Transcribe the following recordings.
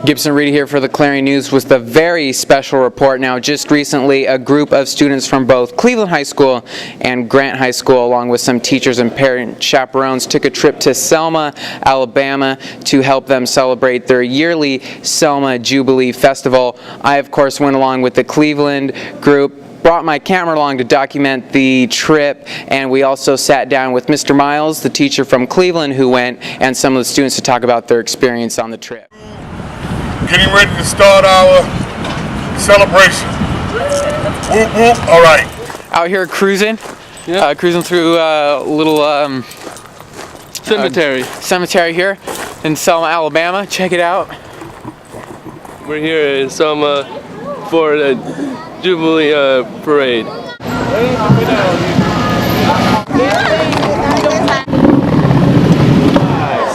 Gibson Reedy here for the Clarion News with a very special report. Now, just recently, a group of students from both Cleveland High School and Grant High School, along with some teachers and parent chaperones, took a trip to Selma, Alabama to help them celebrate their yearly Selma Jubilee Festival. I, of course, went along with the Cleveland group, brought my camera along to document the trip, and we also sat down with Mr. Miles, the teacher from Cleveland who went, and some of the students to talk about their experience on the trip. Getting ready to start our celebration. Whoop, whoop. All right. Out here cruising, cruising through a little cemetery here in Selma, Alabama. Check it out. We're here in Selma for the Jubilee parade.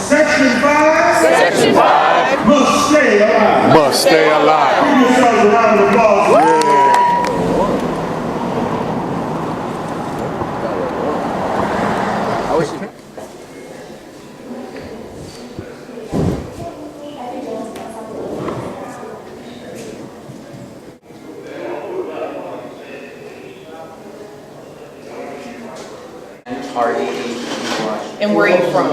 Section 5. Section 5. Must stay alive. Must stay alive. Give yourselves a round of applause. And where are you from?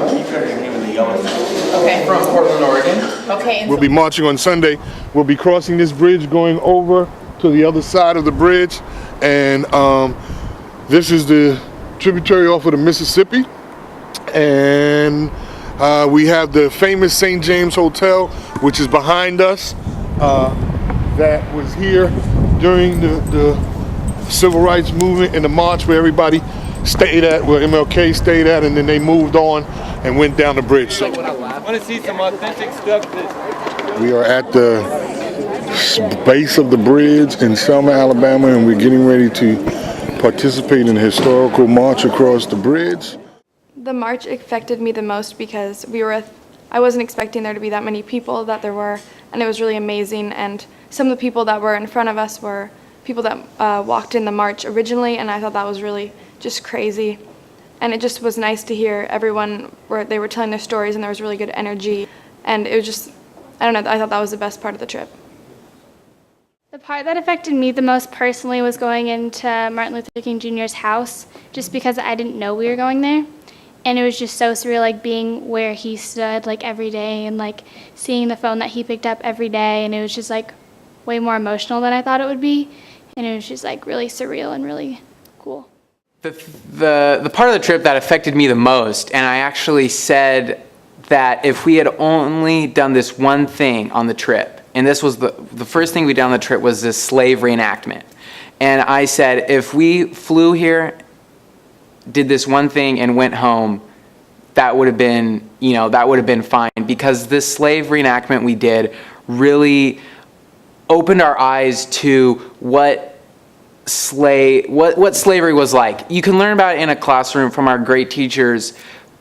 Okay. From Portland, Oregon. Okay. We'll be marching on Sunday. We'll be crossing this bridge, going over to the other side of the bridge, and this is the tributary off of the Mississippi, and we have the famous St. James Hotel, which is behind us, that was here during the civil rights movement and the march where everybody stayed at, where MLK stayed at, and then they moved on and went down the bridge. So I want to see some authentic stuff. we are at the base of the bridge in Selma, Alabama, and we're getting ready to participate in a historical march across the bridge. The march affected me the most because I wasn't expecting there to be that many people that there were, and it was really amazing. And some of the people that were in front of us were people that walked in the march originally, and I thought that was really just crazy. And it just was nice to hear everyone where they were telling their stories, and there was really good energy. And it was just, I don't know, I thought that was the best part of the trip. The part that affected me the most personally was going into Martin Luther King Jr.'s house, just because I didn't know we were going there. And it was just so surreal, like being where he stood like every day, and like seeing the phone that he picked up every day. And it was just like way more emotional than I thought it would be. And it was just like really surreal and really cool. The part of the trip that affected me the most, and I actually said that if we had only done this one thing on the trip, and this was the first thing we did on the trip was this slave reenactment. And I said, if we flew here, did this one thing and went home, that would have been, that would have been fine, because this slave reenactment we did really opened our eyes to what slavery was like. You can learn about it in a classroom from our great teachers,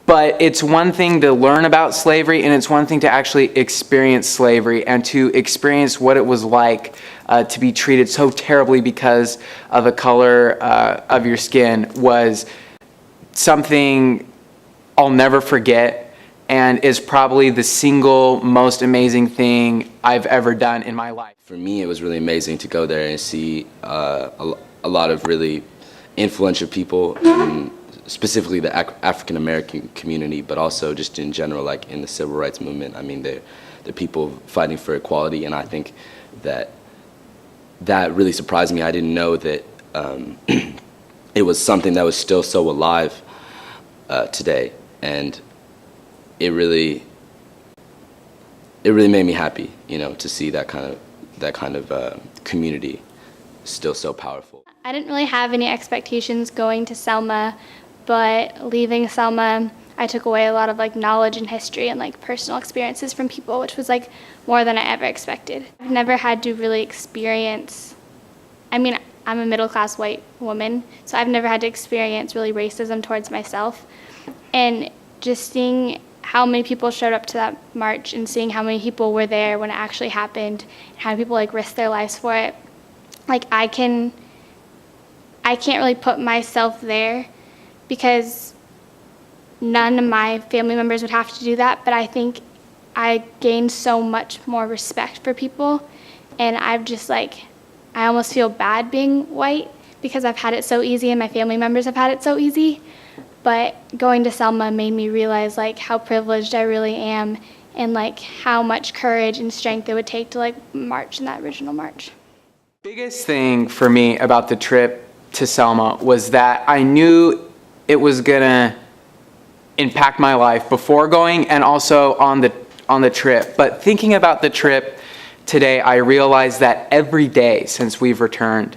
but it's one thing to learn about slavery, and it's one thing to actually experience slavery and to experience what it was like to be treated so terribly because of the color of your skin was something I'll never forget, and is probably the single most amazing thing I've ever done in my life. For me, it was really amazing to go there and see a lot of really influential people, specifically the African American community, but also just in general, like in the civil rights movement. I mean, they're people fighting for equality, and I think that really surprised me. I didn't know that it was something that was still so alive today, and it really made me happy, to see that kind of community still so powerful. I didn't really have any expectations going to Selma, but leaving Selma, I took away a lot of like knowledge and history and like personal experiences from people, which was like more than I ever expected. I've never had to really experience, I'm a middle-class white woman, so I've never had to experience really racism towards myself. And just seeing how many people showed up to that march and seeing how many people were there when it actually happened, and how many people like risked their lives for it, like I can't really put myself there, because none of my family members would have to do that, but I think I gained so much more respect for people, and I've just like, I almost feel bad being white because I've had it so easy and my family members have had it so easy. But going to Selma made me realize like how privileged I really am and like how much courage and strength it would take to like march in that original march. Biggest thing for me about the trip to Selma was that I knew it was gonna impact my life before going and also on the trip. But thinking about the trip today, I realized that every day since we've returned,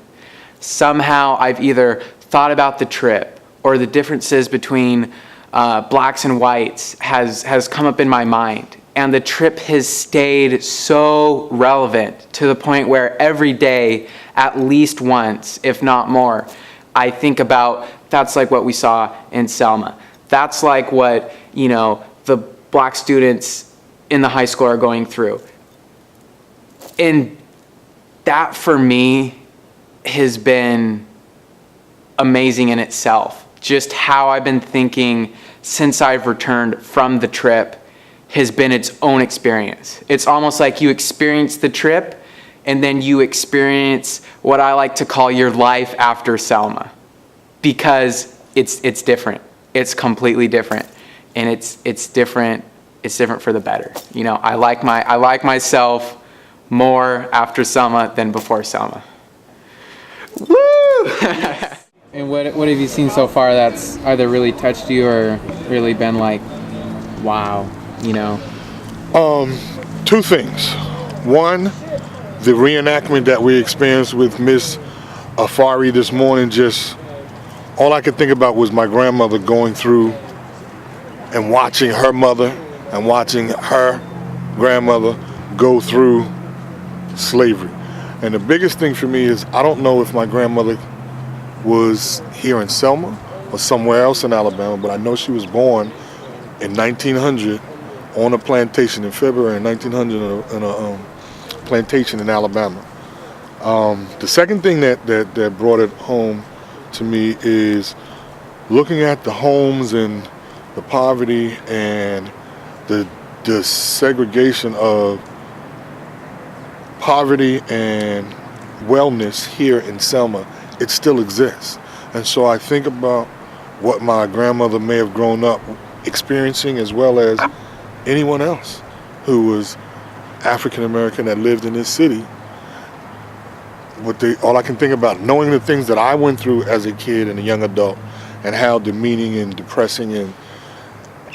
somehow I've either thought about the trip or the differences between blacks and whites has come up in my mind. And the trip has stayed so relevant to the point where every day, at least once, if not more, I think about that's like what we saw in Selma. That's like what, you know, the black students in the high school are going through. And that for me has been amazing in itself. Just how I've been thinking since I've returned from the trip has been its own experience. It's almost like you experience the trip and then you experience what I like to call your life after Selma, because it's different. It's completely different, and it's different. It's different for the better. You know, I like myself more after Selma than before Selma. Woo! And what have you seen so far that's either really touched you or really been like, wow, you know? Two things. One, the reenactment that we experienced with Miss Afari this morning, just all I could think about was my grandmother going through and watching her mother and watching her grandmother go through slavery. And the biggest thing for me is I don't know if my grandmother was here in Selma or somewhere else in Alabama, but I know she was born in 1900 on a plantation in February 1900 in a plantation in Alabama. The second thing that brought it home to me is looking at the homes and the poverty and the segregation of poverty and wellness here in Selma. It still exists. And so I think about what my grandmother may have grown up experiencing, as well as anyone else who was African American that lived in this city. All I can think about, knowing the things that I went through as a kid and a young adult, and how demeaning and depressing and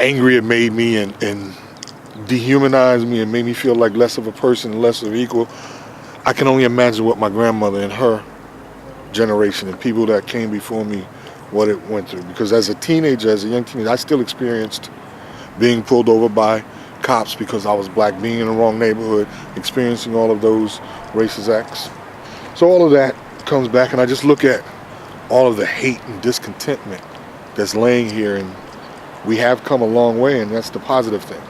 angry it made me, and dehumanized me and made me feel like less of a person, less of equal. I can only imagine what my grandmother and her generation and people that came before me, what it went through. Because as a teenager, as a young teenager, I still experienced being pulled over by cops because I was black, being in the wrong neighborhood, experiencing all of those racist acts. So all of that comes back, and I just look at all of the hate and discontentment that's laying here, and we have come a long way, and that's the positive thing.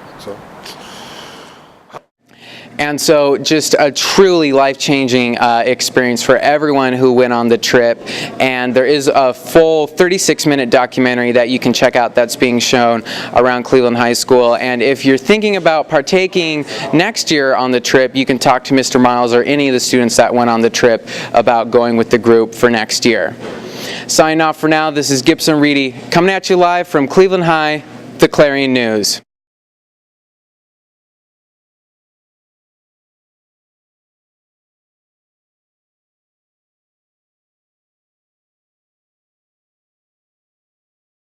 And so just a truly life-changing experience for everyone who went on the trip. And there is a full 36-minute documentary that you can check out that's being shown around Cleveland High School. And if you're thinking about partaking next year on the trip, you can talk to Mr. Miles or any of the students that went on the trip about going with the group for next year. Signing off for now, this is Gibson Reedy coming at you live from Cleveland High, the Clarion News.